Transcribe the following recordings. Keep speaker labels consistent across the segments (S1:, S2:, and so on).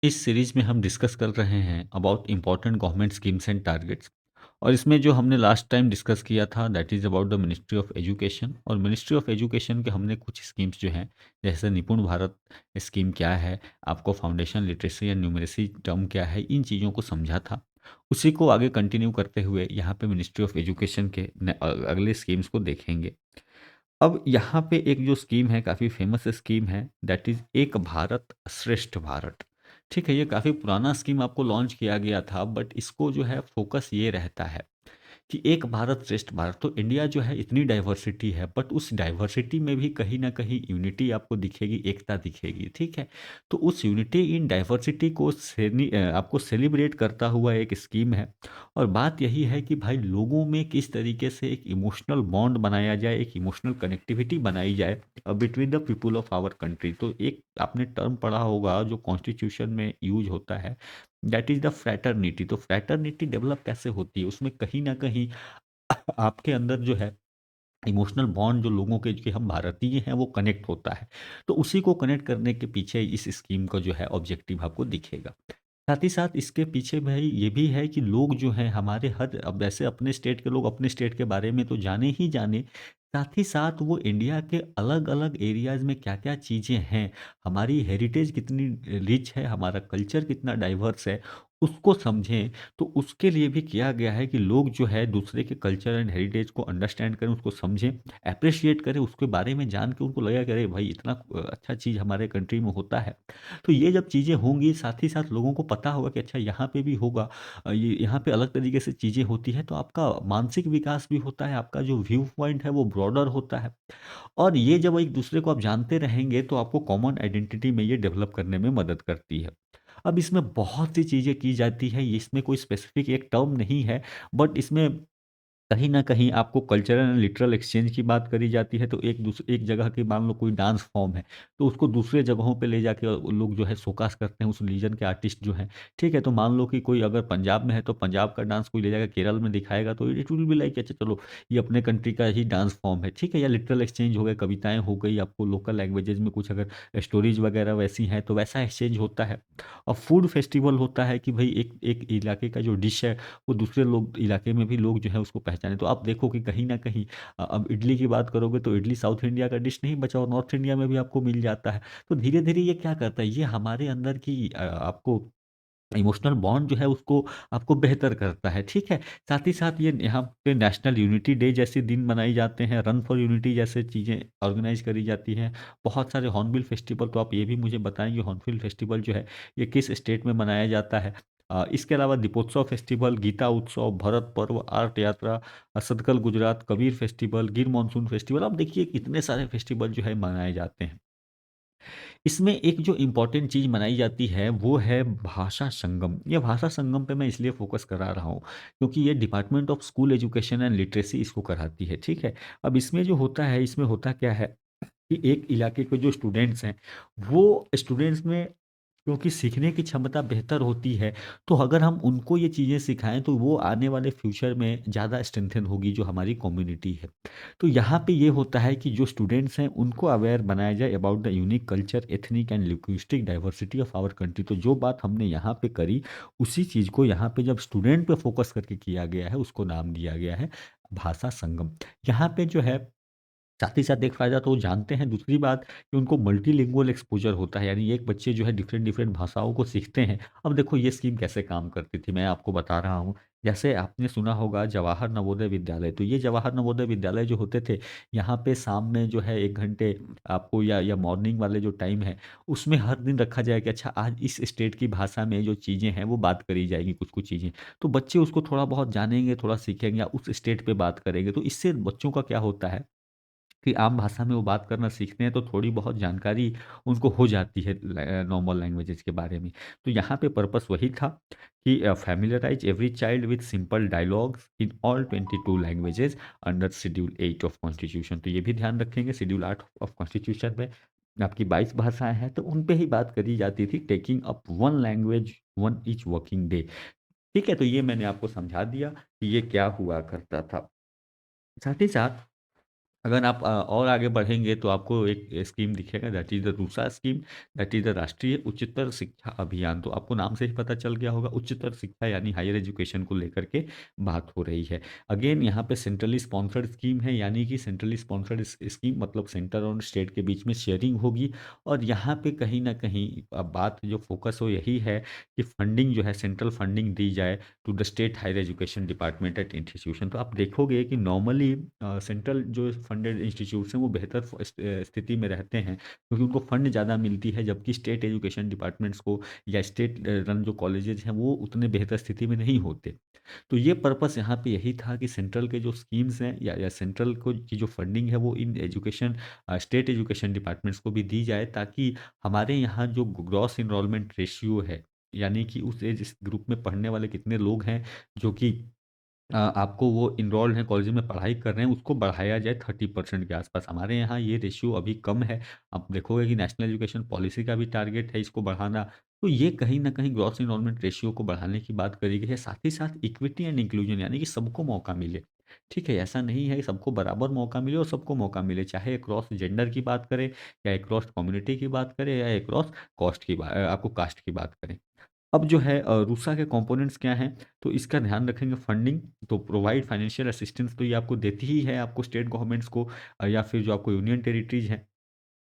S1: इस सीरीज में हम डिस्कस कर रहे हैं about important government schemes and targets. और इसमें जो हमने लास्ट टाइम डिस्कस किया था that is about the ministry of education. और मिनिस्ट्री ऑफ एजुकेशन के हमने कुछ स्कीम्स जो हैं, जैसे निपुण भारत स्कीम क्या है, आपको foundation literacy and numeracy term क्या है, इन चीज़ों को समझा था। उसी को आगे कंटिन्यू करते हुए यहाँ पे मिनिस्ट्री ऑफ एजुकेशन के अगले स्कीम्स को देखेंगे। अब यहाँ पे एक जो स्कीम है, काफ़ी फेमस स्कीम है, दैट इज़ एक भारत श्रेष्ठ भारत। ठीक है, ये काफ़ी पुराना स्कीम आपको लॉन्च किया गया था, बट इसको जो है फोकस ये रहता है कि एक भारत श्रेष्ठ भारत। तो इंडिया जो है, इतनी डाइवर्सिटी है, बट उस डाइवर्सिटी में भी कहीं ना कहीं यूनिटी आपको दिखेगी, एकता दिखेगी। ठीक है, तो उस यूनिटी इन डाइवर्सिटी को आपको सेलिब्रेट करता हुआ एक स्कीम है। और बात यही है कि भाई लोगों में किस तरीके से एक इमोशनल बॉन्ड बनाया जाए, एक इमोशनल कनेक्टिविटी बनाई जाए between the people of our country. तो एक आपने टर्म पढ़ा होगा जो कॉन्स्टिट्यूशन में यूज होता है, दैट इज द फ्रैटर्निटी। तो फ्रैटर्निटी डेवलप कैसे होती है, उसमें कहीं ना कहीं आपके अंदर जो है इमोशनल बॉन्ड, जो लोगों के कि हम भारतीय हैं, वो कनेक्ट होता है। तो उसी को कनेक्ट करने के पीछे इस स्कीम का जो है ऑब्जेक्टिव आपको दिखेगा। साथ ही साथ इसके पीछे भाई ये भी है कि लोग जो हैं हमारे, हर अब वैसे अपने स्टेट के लोग अपने स्टेट के बारे में तो जाने ही जाने, साथ ही साथ वो इंडिया के अलग अलग एरियाज़ में क्या क्या चीज़ें हैं, हमारी हेरिटेज कितनी रिच है, हमारा कल्चर कितना डाइवर्स है, उसको समझें। तो उसके लिए भी किया गया है कि लोग जो है दूसरे के कल्चर एंड हेरिटेज को अंडरस्टैंड करें, उसको समझें, अप्रिशिएट करें, उसके बारे में जान के उनको लगेगा कि अरे भाई इतना अच्छा चीज़ हमारे कंट्री में होता है। तो ये जब चीज़ें होंगी, साथ ही साथ लोगों को पता होगा कि अच्छा यहाँ पे भी होगा, ये यहाँ पे अलग तरीके से चीज़ें होती हैं, तो आपका मानसिक विकास भी होता है, आपका जो व्यू पॉइंट है वो ब्रॉडर होता है। और ये जब एक दूसरे को आप जानते रहेंगे तो आपको कॉमन आइडेंटिटी में ये डेवलप करने में मदद करती है। अब इसमें बहुत सी चीज़ें की जाती हैं, इसमें कोई स्पेसिफिक एक टर्म नहीं है, बट इसमें कहीं न कहीं आपको कल्चरल एंड लिटरल एक्सचेंज की बात करी जाती है। तो एक जगह की मान लो कोई डांस फॉर्म है, तो उसको दूसरे जगहों पे ले जाके लोग जो है शोकास करते हैं, उस रीजन के आर्टिस्ट जो हैं। ठीक है, तो मान लो कि कोई अगर पंजाब में है, तो पंजाब का डांस कोई ले जाकर केरल में दिखाएगा, तो इट विल बी लाइक अच्छा चलो, ये अपने कंट्री का ही डांस फॉर्म है। ठीक है, या लिटरल एक्सचेंज हो गए, कविताएँ हो गई, आपको लोकल लैंग्वेजेज़ में कुछ अगर स्टोरीज़ वगैरह वैसी हैं, तो वैसा एक्सचेंज होता है। और फूड फेस्टिवल होता है कि भई एक एक इलाके का जो डिश है, वो दूसरे लोग इलाके में भी लोग जो है उसको पहचाने। तो आप देखो कि कहीं न कहीं अब इडली की बात करोगे तो इडली साउथ इंडिया का डिश नहीं बचा, और नॉर्थ इंडिया में भी आपको मिल जाता है। तो धीरे-धीरे ये क्या करता है, ये हमारे अंदर की आपको इमोशनल बॉन्ड जो है उसको आपको बेहतर करता है। ठीक है? साथ ही साथ ये यहाँ पे नेशनल यूनिटी डे जैसे दिन मनाए जाते हैं, रन फॉर यूनिटी जैसे चीज़ें ऑर्गेनाइज़ करी जाती हैं। बहुत सारे हॉर्नबिल फेस्टिवल, तो आप ये भी मुझे बताएँगे हॉर्नबिल फेस्टिवल जो है ये किस स्टेट में मनाया जाता है? इसके अलावा दीपोत्सव फेस्टिवल, गीता उत्सव, भरत पर्व, आर्ट यात्रा, सतकल गुजरात, कबीर फेस्टिवल, गिर मानसून फेस्टिवल। अब देखिए कितने सारे फेस्टिवल जो है मनाए जाते हैं। इसमें एक जो इम्पोर्टेंट चीज़ मनाई जाती है वो है भाषा संगम। ये भाषा संगम पे मैं इसलिए फ़ोकस करा रहा हूँ क्योंकि ये department of school education and literacy इसको कराती है। ठीक है? अब इसमें जो होता है, इसमें होता क्या है कि एक इलाके के जो स्टूडेंट्स हैं, वो स्टूडेंट्स में क्योंकि सीखने की क्षमता बेहतर होती है, तो अगर हम उनको ये चीज़ें सिखाएँ तो वो आने वाले फ्यूचर में ज़्यादा स्ट्रेंथन होगी जो हमारी कम्युनिटी है। तो यहाँ पे ये होता है कि जो स्टूडेंट्स हैं उनको अवेयर बनाया जाए about the unique culture, ethnic and linguistic diversity of our country. तो जो बात हमने यहाँ पे करी, उसी चीज़ को यहाँ पे जब स्टूडेंट पे फ़ोकस करके किया गया है, उसको नाम दिया गया है भाषा संगम। यहाँ पे जो है साथ ही साथ एक फ़ायदा तो वो जानते हैं, दूसरी बात कि उनको मल्टीलिंगुअल एक्सपोज़र होता है, यानी एक बच्चे जो है डिफरेंट डिफरेंट भाषाओं को सीखते हैं। अब देखो ये स्कीम कैसे काम करती थी, मैं आपको बता रहा हूँ। जैसे आपने सुना होगा जवाहर नवोदय विद्यालय, तो ये जवाहर नवोदय विद्यालय जो होते थे, यहाँ पे शाम में जो है 1 घंटे आपको या मॉर्निंग वाले जो टाइम है, उसमें हर दिन रखा जाए कि अच्छा आज इस स्टेट की भाषा में जो चीज़ें हैं, वो बात करी जाएगी कुछ-कुछ चीज़ें। तो बच्चे उसको थोड़ा बहुत जानेंगे, थोड़ा सीखेंगे या उस स्टेट पे बात करेंगे, तो इससे बच्चों का क्या होता है कि आम भाषा में वो बात करना सीखते हैं, तो थोड़ी बहुत जानकारी उनको हो जाती है नॉर्मल लैंग्वेजेज़ के बारे में। तो यहाँ पे पर्पस वही था कि familiarise every child with simple dialogues in all 22 languages under schedule 8 of constitution. तो ये भी ध्यान रखेंगे, शेड्यूल 8 ऑफ कॉन्स्टिट्यूशन में आपकी 22 भाषाएँ हैं, तो उन पे ही बात करी जाती थी, taking up 1 language 1 each working day. ठीक है? तो ये मैंने आपको समझा दिया कि ये क्या हुआ करता था। साथ ही साथ अगर आप और आगे बढ़ेंगे तो आपको एक स्कीम दिखेगा, that is the RUSA scheme, that is the राष्ट्रीय उच्चतर शिक्षा अभियान। तो आपको नाम से ही पता चल गया होगा, उच्चतर शिक्षा यानी हायर एजुकेशन को लेकर के बात हो रही है। अगेन यहाँ पे सेंट्रली स्पॉन्सर्ड स्कीम है, यानी कि सेंट्रली स्पॉन्सर्ड स्कीम मतलब सेंटर और स्टेट के बीच में शेयरिंग होगी। और यहाँ पे कहीं ना कहीं अब बात जो फोकस हो यही है कि फंडिंग जो है, सेंट्रल फंडिंग दी जाए to the state higher education department at institution. तो आप देखोगे कि नॉर्मली सेंट्रल जो फंडेड इंस्टीट्यूट्स हैं वो बेहतर स्थिति में रहते हैं, क्योंकि उनको फंड ज़्यादा मिलती है, जबकि स्टेट एजुकेशन डिपार्टमेंट्स को या स्टेट रन जो कॉलेजेस हैं वो उतने बेहतर स्थिति में नहीं होते। तो ये पर्पस यहाँ पे यही था कि सेंट्रल के जो स्कीम्स हैं या सेंट्रल को की जो फंडिंग है वो in education state education departments को भी दी जाए, ताकि हमारे यहाँ जो ग्रॉस इनरोलमेंट रेशियो है, यानी कि उस एज ग्रुप में पढ़ने वाले कितने लोग हैं जो कि आपको वो इनरोल्ड हैं कॉलेज में पढ़ाई कर रहे हैं, उसको बढ़ाया जाए 30% के आसपास। हमारे यहाँ ये रेशियो अभी कम है। आप देखोगे कि नेशनल एजुकेशन पॉलिसी का भी टारगेट है इसको बढ़ाना। तो ये कहीं न कहीं ग्रॉस एनरोलमेंट रेशियो को बढ़ाने की बात करी गई है। साथ ही साथ इक्विटी एंड इंक्लूजन, यानी कि सबको मौका मिले। ठीक है, ऐसा नहीं है कि सबको बराबर मौका मिले और सबको मौका मिले, चाहे अक्रॉस जेंडर की बात करें या अक्रॉस कम्युनिटी की बात करें या अक्रॉस आपको कास्ट की बात करें। अब जो है रूसा के कंपोनेंट्स क्या हैं, तो इसका ध्यान रखेंगे फंडिंग। तो प्रोवाइड फाइनेंशियल असिस्टेंस तो ये आपको देती ही है, आपको स्टेट गवर्नमेंट्स को या फिर जो आपको यूनियन टेरिटरीज हैं।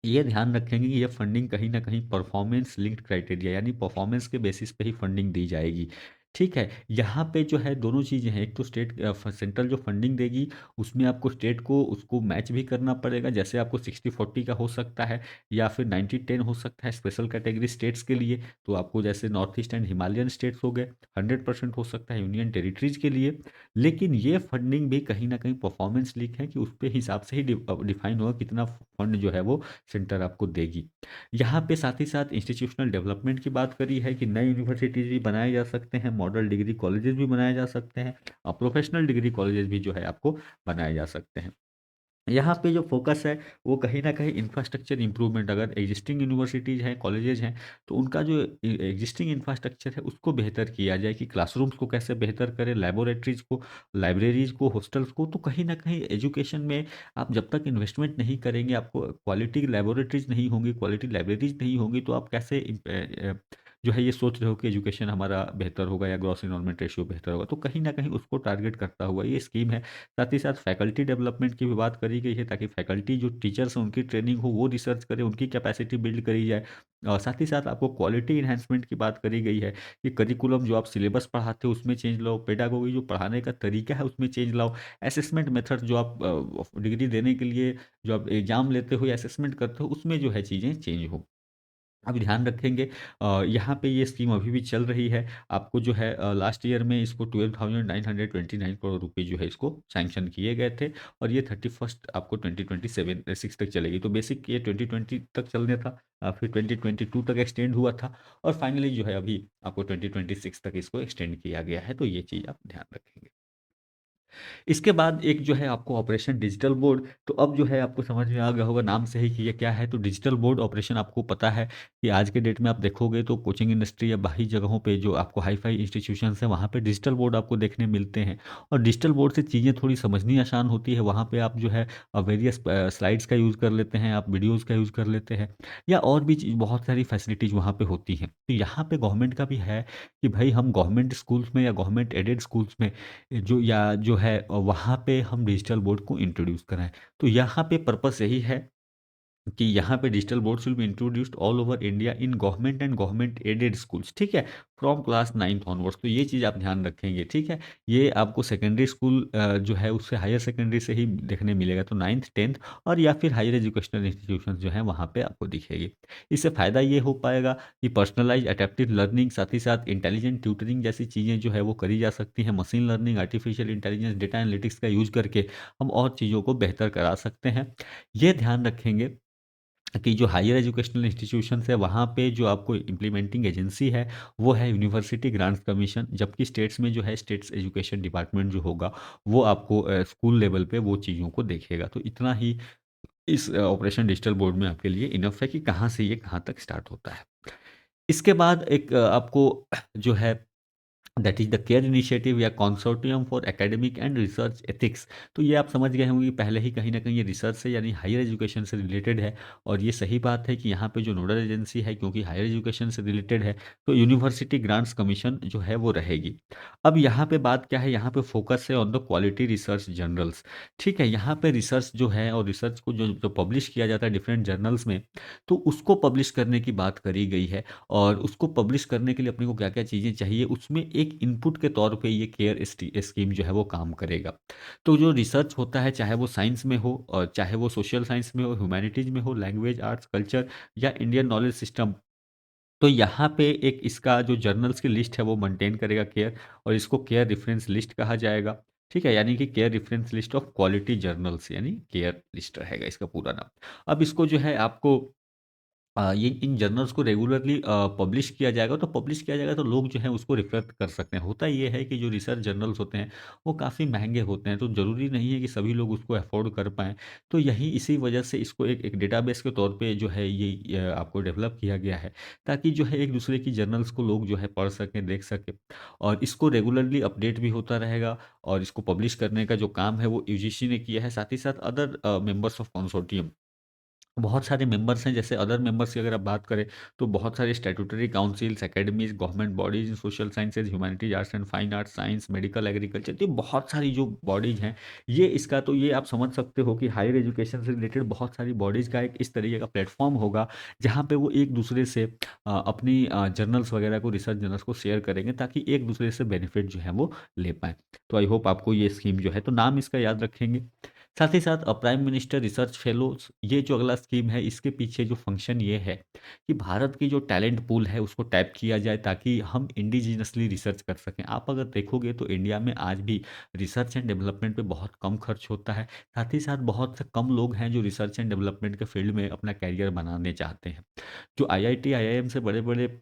S1: ये ध्यान रखेंगे कि ये फंडिंग कहीं न कहीं परफॉर्मेंस लिंक्ड क्राइटेरिया, यानी परफॉर्मेंस के बेसिस पे ही फंडिंग दी जाएगी। ठीक है? यहाँ पे जो है दोनों चीज़ें हैं, एक तो सेंट्रल जो फंडिंग देगी उसमें आपको स्टेट को उसको मैच भी करना पड़ेगा, जैसे आपको 60-40 का हो सकता है या फिर 90-10 हो सकता है स्पेशल कैटेगरी स्टेट्स के लिए। तो आपको जैसे north east and Himalayan states हो गए, 100% हो सकता है यूनियन टेरिटरीज़ के लिए। लेकिन ये फंडिंग भी कहीं न कहीं परफॉर्मेंस लिंक है कि उसके हिसाब से ही डिफाइन होगा कितना फंड जो है वो सेंटर आपको देगी। यहाँ पे साथ ही साथ इंस्टीट्यूशनल डेवलपमेंट की बात करी है कि नए यूनिवर्सिटीज़ भी बनाए जा सकते हैं, मॉडल डिग्री कॉलेजेस भी बनाए जा सकते हैं और प्रोफेशनल डिग्री कॉलेजेस भी जो है आपको बनाए जा सकते हैं। यहाँ पे जो फ़ोकस है वो कहीं न कहीं इंफ्रास्ट्रक्चर इम्प्रूवमेंट, अगर एग्जिस्टिंग यूनिवर्सिटीज़ हैं, कॉलेजेस हैं, तो उनका जो एग्जिस्टिंग इंफ्रास्ट्रक्चर है उसको बेहतर किया जाए कि क्लासरूम्स को कैसे बेहतर करें, लैबोरेटरीज़ को, लाइब्रेरीज़ को, हॉस्टल्स को। तो कहीं न कहीं एजुकेशन में आप जब तक इन्वेस्टमेंट नहीं करेंगे, आपको क्वालिटी लैबोरेटरीज़ नहीं होंगी, क्वालिटी लाइब्रेरीज़ नहीं होंगी, तो आप कैसे जो है ये सोच रहे हो कि एजुकेशन हमारा बेहतर होगा या ग्रॉस एनरोलमेंट रेशियो बेहतर होगा। तो कहीं न कहीं उसको टारगेट करता हुआ ये स्कीम है। साथ ही साथ फैकल्टी डेवलपमेंट की भी बात करी गई है, ताकि फैकल्टी जो टीचर्स हैं उनकी ट्रेनिंग हो, वो रिसर्च करें, उनकी कैपेसिटी बिल्ड करी जाए। और साथ ही साथ आपको क्वालिटी एनहांसमेंट की बात करी गई है कि करिकुलम जो आप सिलेबस पढ़ाते हो उसमें चेंज लाओ, पेडागोगी जो पढ़ाने का तरीका है उसमें चेंज लाओ, असेसमेंट मेथड जो आप डिग्री देने के लिए जो आप एग्जाम लेते हो या असेसमेंट करते हो उसमें जो है चीज़ें चेंज हो। अब ध्यान रखेंगे यहाँ पे ये स्कीम अभी भी चल रही है। आपको जो है लास्ट ईयर में इसको 12,929 करोड़ रुपए जो है इसको सैंक्शन किए गए थे और ये 31st आपको 2027-6 तक चलेगी। तो बेसिक ये 2020 तक चलने था, फिर 2022 तक एक्सटेंड हुआ था और फाइनली जो है अभी आपको 2026 तक इसको एक्सटेंड किया गया है। तो ये चीज़ आप ध्यान रखेंगे। इसके बाद एक जो है आपको ऑपरेशन डिजिटल बोर्ड, तो अब जो है आपको समझ में आ गया होगा नाम से ही कि ये क्या है। तो डिजिटल बोर्ड ऑपरेशन आपको पता है कि आज के डेट में आप देखोगे तो कोचिंग इंडस्ट्री या बाकी जगहों पे जो आपको हाई-फाई इंस्टीट्यूशंस हैं वहाँ पे डिजिटल बोर्ड आपको देखने मिलते हैं और डिजिटल बोर्ड से चीज़ें थोड़ी समझनी आसान होती है। वहाँ पे आप जो है वेरियस स्लाइड्स का यूज़ कर लेते हैं, आप वीडियोज़ का यूज़ कर लेते हैं या और भी चीज़ बहुत सारी फैसिलिटीज़ वहाँ पे होती हैं। तो यहाँ पे गवर्नमेंट का भी है कि भई हम गवर्नमेंट स्कूल्स में या गवर्नमेंट एडेड स्कूल्स में जो है वहाँ पे हम डिजिटल बोर्ड को इंट्रोड्यूस कराएँ। तो यहाँ पे पर्पस यही है कि यहाँ पे digital boards will be introduced all over India in government and government aided schools, ठीक है? From class 9th onwards. तो ये चीज़ आप ध्यान रखेंगे, ठीक है? ये आपको सेकेंडरी स्कूल जो है उससे हायर सेकेंडरी से ही देखने मिलेगा। तो 9th 10th और या फिर हायर एजुकेशनल इंस्टीट्यूशंस जो हैं वहाँ पे आपको दिखेगी। इससे फ़ायदा ये हो पाएगा कि पर्सनलाइज़्ड एडेप्टिव लर्निंग, साथ ही साथ इंटेलिजेंट ट्यूटरिंग जैसी चीज़ें जो है वो करी जा सकती हैं। Machine learning, artificial intelligence, data analytics का यूज़ करके हम और चीज़ों को बेहतर करा सकते हैं। ये ध्यान रखेंगे कि जो हायर एजुकेशनल इंस्टीट्यूशंस है वहाँ पे जो आपको इम्प्लीमेंटिंग एजेंसी है वो है यूनिवर्सिटी ग्रांट्स कमीशन, जबकि स्टेट्स में जो है स्टेट्स एजुकेशन डिपार्टमेंट जो होगा वो आपको स्कूल लेवल पे वो चीज़ों को देखेगा। तो इतना ही इस ऑपरेशन डिजिटल बोर्ड में आपके लिए इनफ है कि कहाँ से ये कहाँ तक स्टार्ट होता है। इसके बाद एक आपको जो है that is the CARE initiative या consortium for academic and research ethics. तो ये आप समझ गए होंगे कि पहले ही कहीं न कहीं ये रिसर्च से यानी हायर एजुकेशन से रिलेटेड है और ये सही बात है कि यहाँ पे जो नोडल एजेंसी है क्योंकि हायर एजुकेशन से रिलेटेड है, तो यूनिवर्सिटी ग्रांट्स कमीशन जो है वो रहेगी। अब यहाँ पे बात क्या है, यहाँ पे फोकस है on the quality research journals. ठीक है, यहाँ पे रिसर्च जो है और रिसर्च को जो जो पब्लिश किया जाता है डिफरेंट जर्नल्स में, तो उसको पब्लिश करने की बात करी गई है। और उसको पब्लिश करने के लिए अपने को क्या-क्या चीज़ें चाहिए, उसमें एक इनपुट के तौर पे ये केयर स्कीम जो है वो काम करेगा। तो जो रिसर्च होता है, चाहे वो साइंस में हो और चाहे वो सोशल साइंस में हो, ह्यूमैनिटीज़ में हो, लैंग्वेज, आर्ट्स, कल्चर या इंडियन नॉलेज सिस्टम, तो यहाँ पे एक इसका जो जर्नल्स की लिस्ट है वो मेंटेन करेगा केयर, और इसको केयर रेफरेंस लिस्ट कहा जाएगा। ठीक है? यानी कि care reference list of quality journals यानी केयर लिस्ट रहेगा इसका पूरा नाम। अब इसको जो है आपको ये इन जर्नल्स को रेगुलरली पब्लिश किया जाएगा, तो पब्लिश किया जाएगा तो लोग जो हैं उसको रेफ़र कर सकते हैं। होता ये है कि जो रिसर्च जर्नल्स होते हैं, वो काफ़ी महँगे होते हैं, तो ज़रूरी नहीं है कि सभी लोग उसको अफ़ोर्ड कर पाएँ। तो यही इसी वजह से इसको एक एक डेटाबेस के तौर पे जो है ये आपको डेवलप किया गया है, ताकि जो है एक-दूसरे की जर्नल्स को लोग जो है पढ़ सकें, देख सकें, और इसको रेगुलरली अपडेट भी होता रहेगा। और इसको पब्लिश करने का जो काम है वो यूजीसी ने किया है, साथ ही साथ अदर मेंबर्स ऑफ कंसोर्टियम, बहुत सारे मेंबर्स हैं। जैसे अदर मेंबर्स की अगर आप बात करें, तो बहुत सारे statutory councils, academies, government bodies in social sciences, humanities, arts and fine arts, science, medical, agriculture, तो ये बहुत सारी जो बॉडीज़ हैं, ये इसका तो ये आप समझ सकते हो कि हायर एजुकेशन से रिलेटेड बहुत सारी बॉडीज़ का एक इस तरीके का प्लेटफ़ॉर्म होगा, जहाँ पे वो एक-दूसरे से अपनी जर्नल्स वगैरह को, रिसर्च जर्नल्स को शेयर करेंगे, ताकि एक-दूसरे से बेनिफिट जो है वो ले पाएँ। तो आई होप आपको ये स्कीम जो है, तो नाम इसका याद रखेंगे। साथ ही साथ प्राइम मिनिस्टर रिसर्च फेलोज़, ये जो अगला स्कीम है, इसके पीछे जो फंक्शन ये है कि भारत की जो टैलेंट पूल है उसको टैप किया जाए, ताकि हम इंडिजिनसली रिसर्च कर सकें। आप अगर देखोगे तो इंडिया में आज भी रिसर्च एंड डेवलपमेंट पे बहुत कम खर्च होता है। साथ ही साथ बहुत से कम लोग हैं जो रिसर्च एंड डेवलपमेंट के फील्ड में अपना करियर बनाने चाहते हैं। जो आईआईटी, आईआईएम से बड़े-बड़े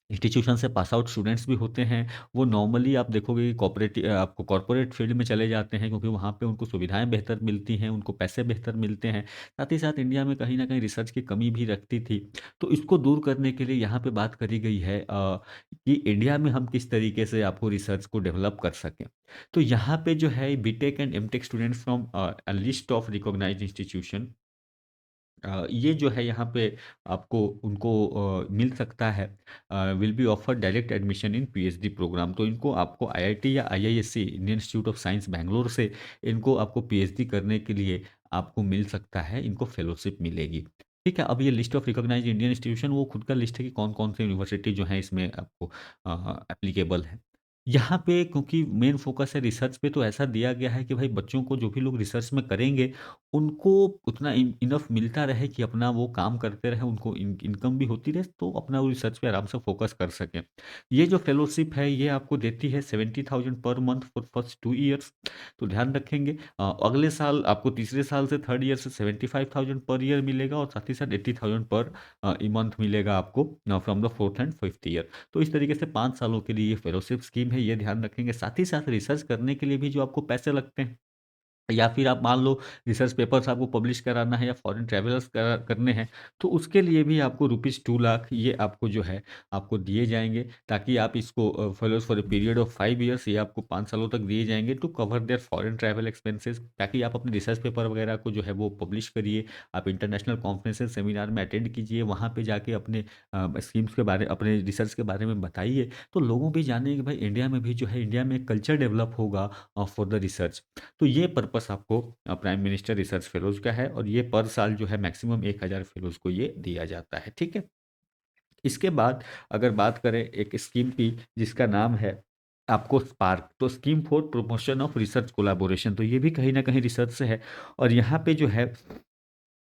S1: इंस्टीट्यूशन से पास आउट स्टूडेंट्स भी होते हैं, वो नॉर्मली आप देखोगे कि आपको कॉर्पोरेट फील्ड में चले जाते हैं, क्योंकि वहाँ पे उनको सुविधाएँ बेहतर मिलती हैं, उनको पैसे बेहतर मिलते हैं। साथ ही साथ इंडिया में कहीं न कहीं रिसर्च की कमी भी रखती थी। तो इसको दूर करने के लिए यहाँ पे बात करी गई है कि इंडिया में हम किस तरीके से आपको रिसर्च को डेवलप कर सकें। तो यहाँ पे जो है BTech and MTech students from a list of recognised institution, ये जो है यहाँ पे आपको उनको मिल सकता है, will be offer direct admission in PhD programme. तो इनको आपको आईआईटी या IISc, Indian Institute of Science Bangalore से इनको आपको पीएचडी करने के लिए आपको मिल सकता है, इनको फेलोशिप मिलेगी। ठीक है, अब ये list of recognised Indian institution वो खुद का लिस्ट है कि कौन-कौन से यूनिवर्सिटी जो हैं इसमें आपको एप्लीकेबल है। यहाँ पे क्योंकि मेन फ़ोकस है रिसर्च पे, तो ऐसा दिया गया है कि भाई बच्चों को, जो भी लोग रिसर्च में करेंगे, उनको उतना इनफ मिलता रहे कि अपना वो काम करते रहें, उनको इनकम भी होती रहे, तो अपना वो रिसर्च पे आराम से फोकस कर सकें। ये जो फेलोशिप है ये आपको देती है 70,000 per month for first 2 years. तो ध्यान रखेंगे, अगले साल आपको तीसरे साल से थर्ड ईयर से 75,000 पर ईयर मिलेगा, और साथ ही साथ 80,000 पर मंथ मिलेगा आपको from the fourth and fifth year. तो इस तरीके से 5 सालों के लिए ये फेलोशिप स्कीम है, ये ध्यान रखेंगे। साथ ही साथ रिसर्च करने के लिए भी जो आपको पैसे लगते हैं, या फिर आप मान लो रिसर्च पेपर्स आपको पब्लिश कराना है या फॉरेन ट्रैवलर्स करने हैं, तो उसके लिए भी आपको रुपीज़ 2 लाख ये आपको जो है आपको दिए जाएँगे, ताकि आप इसको fellows for a period of 5 years, ये आपको 5 सालों तक दिए जाएँगे to cover their foreign travel expenses, ताकि आप अपने रिसर्च पेपर वगैरह को जो है वो पब्लिश करिए। आप इंटरनेशनल कॉन्फ्रेंसेस, सेमिनार में अटेंड कीजिए, वहाँ पे जाके अपने स्कीम्स के बारे, अपने रिसर्च के बारे में बताइए, तो लोगों भी जानेंगे कि भाई इंडिया में भी जो है, इंडिया में एक कल्चर डेवलप होगा फॉर द रिसर्च। तो ये पर्पस आपको प्राइम मिनिस्टर रिसर्च फेलोज़ का है, और ये पर साल जो है मैक्सिमम 1000 फेलोज़ को ये दिया जाता है, ठीक है? इसके बाद अगर बात करें एक स्कीम की जिसका नाम है आपको स्पार्क, तो scheme for promotion of research collaboration, तो ये भी कहीं न कहीं रिसर्च से है। और यहाँ पे जो है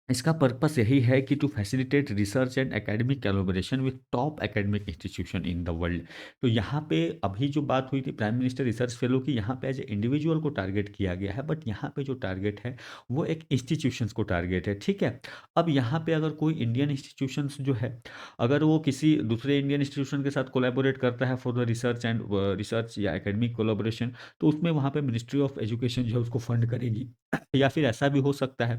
S1: इसका पर्पस यही है कि to facilitate research and academic collaboration with top academic institution in the world. तो यहाँ पे अभी जो बात हुई थी प्राइम मिनिस्टर रिसर्च फेलो की, यहाँ पे एज ए इंडिविजुअल को टारगेट किया गया है, बट यहाँ पे जो टारगेट है वो एक इंस्टीट्यूशंस को टारगेट है, ठीक है? अब यहाँ पे अगर कोई इंडियन इंस्टीट्यूशंस जो है, अगर वो किसी दूसरे इंडियन इंस्टीट्यूशन के साथ कोलैबोरेट करता है for the research and research या एकेडमिक कोलैबोरेशन, तो उसमें वहाँ पे मिनिस्ट्री ऑफ एजुकेशन जो है उसको फंड करेगी। या फिर ऐसा भी हो सकता है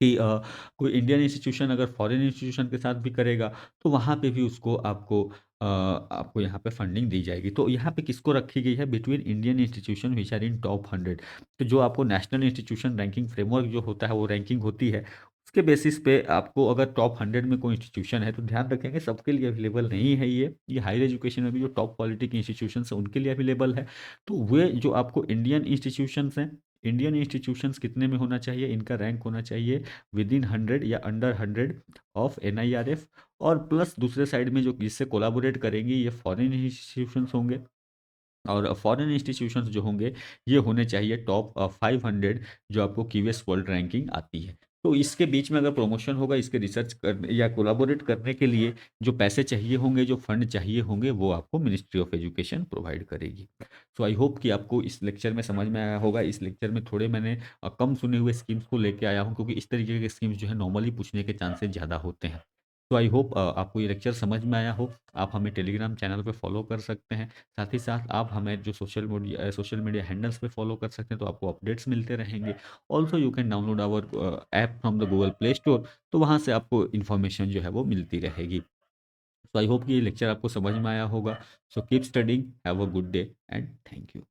S1: कि कोई इंडियन इंस्टीट्यूशन अगर फॉरेन इंस्टीट्यूशन के साथ भी करेगा, तो वहाँ पे भी उसको आपको आपको यहाँ पे फंडिंग दी जाएगी। तो यहाँ पे किसको रखी गई है? Between Indian institution which are in top 100। तो जो आपको नेशनल इंस्टीट्यूशन रैंकिंग फ्रेमवर्क जो होता है, वो रैंकिंग होती है, उसके बेसिस पे आपको अगर टॉप 100 में कोई इंस्टीट्यूशन है, तो ध्यान रखेंगे सबके लिए अवेलेबल नहीं है ये हायर एजुकेशन में भी जो टॉप क्वालिटी के इंस्टीट्यूशंस हैं उनके लिए अवेलेबल है। तो वे जो आपको इंडियन इंस्टीट्यूशंस हैं, इंडियन इंस्टीट्यूशंस कितने में होना चाहिए? इनका रैंक होना चाहिए विदिन 100 या अंडर 100 ऑफ एनआईआरएफ। और प्लस दूसरे साइड में जो जिससे कोलैबोरेट करेंगी ये फॉरेन इंस्टीट्यूशंस होंगे, और फॉरेन इंस्टीट्यूशंस जो होंगे ये होने चाहिए टॉप 500, जो आपको क्यूएस वर्ल्ड रैंकिंग आती है। तो इसके बीच में अगर प्रमोशन होगा, इसके रिसर्च कर या कोलैबोरेट करने के लिए जो पैसे चाहिए होंगे, जो फंड चाहिए होंगे, वो आपको मिनिस्ट्री ऑफ एजुकेशन प्रोवाइड करेगी। सो आई होप कि आपको इस लेक्चर में समझ में आया होगा। इस लेक्चर में थोड़े मैंने कम सुने हुए स्कीम्स को लेके आया हूँ, क्योंकि इस तरीके के स्कीम्स जो है नॉर्मली पूछने के चांसेस ज़्यादा होते हैं। तो आई होप आपको ये लेक्चर समझ में आया हो। आप हमें टेलीग्राम चैनल पे फॉलो कर सकते हैं। साथ ही साथ आप हमें जो सोशल मीडिया हैंडल्स पे फॉलो कर सकते हैं, तो आपको अपडेट्स मिलते रहेंगे। Also you can download our app from the Google Play Store. तो वहाँ से आपको इन्फॉर्मेशन जो है वो मिलती रहेगी। सो आई होप कि ये लेक्चर आपको समझ में आया होगा। So keep studying, have a good day and thank you.